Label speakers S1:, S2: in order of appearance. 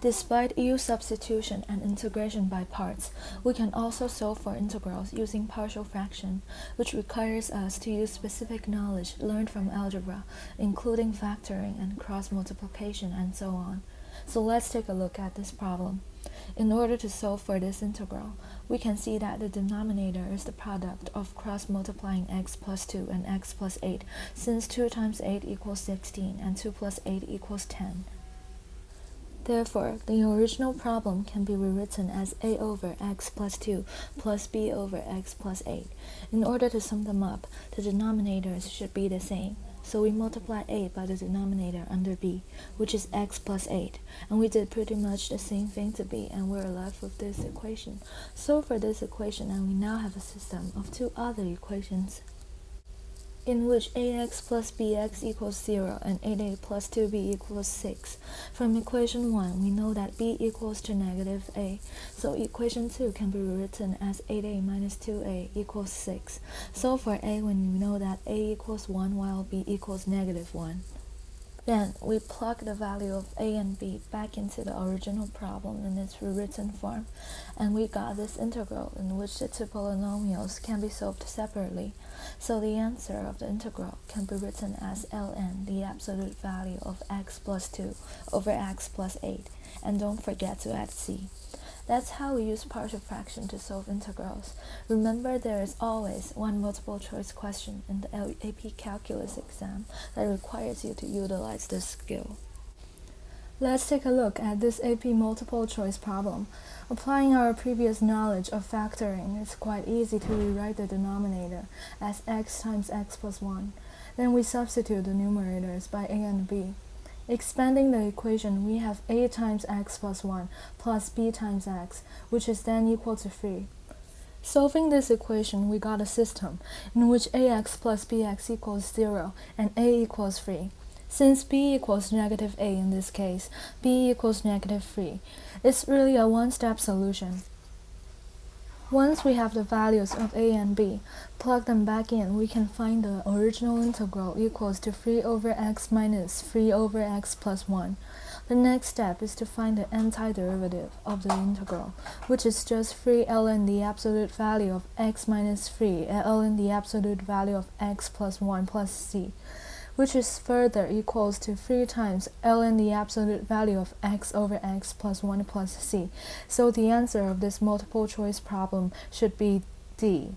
S1: Despite EU substitution and integration by parts, we can also solve for integrals using partial fraction, which requires us to use specific knowledge learned from algebra, including factoring and cross-multiplication and so on. So let's take a look at this problem. In order to solve for this integral, we can see that the denominator is the product of cross-multiplying x plus 2 and x plus 8, since 2 times 8 equals 16 and 2 plus 8 equals 10. Therefore, the original problem can be rewritten as a over x plus 2 plus b over x plus 8. In order to sum them up, the denominators should be the same. So we multiply 8 by the denominator under b, which is x plus 8. And we did pretty much the same thing to b, and we're left with this equation. So for this equation, and we now have a system of two other equations, in which ax plus bx equals 0 and 8a plus 2b equals 6. From equation 1, we know that b equals to negative a, so equation 2 can be rewritten as 8a minus 2a equals 6. So for a, when we know that a equals 1 while b equals negative 1. Then we plug the value of a and b back into the original problem in its rewritten form, and we got this integral in which the two polynomials can be solved separately. So the answer of the integral can be written as ln, the absolute value of x plus 2 over x plus 8, and don't forget to add c. That's how we use partial fraction to solve integrals. Remember, there is always one multiple choice question in the AP Calculus exam that requires you to utilize this skill. Let's take a look at this AP multiple choice problem. Applying our previous knowledge of factoring, it's quite easy to rewrite the denominator as x times x plus 1. Then we substitute the numerators by a and b. Expanding the equation, we have a times x plus 1 plus b times x, which is then equal to 3. Solving this equation, we got a system in which ax plus bx equals 0 and a equals 3. Since b equals negative a in this case, b equals negative 3. It's really a one-step solution. Once we have the values of a and b, plug them back in, we can find the original integral equals to 3 over x minus 3 over x plus 1. The next step is to find the antiderivative of the integral, which is just 3 ln the absolute value of x minus 3 ln the absolute value of x plus 1 plus c, which is further equals to 3 times ln the absolute value of x over x plus 1 plus c. So the answer of this multiple choice problem should be D.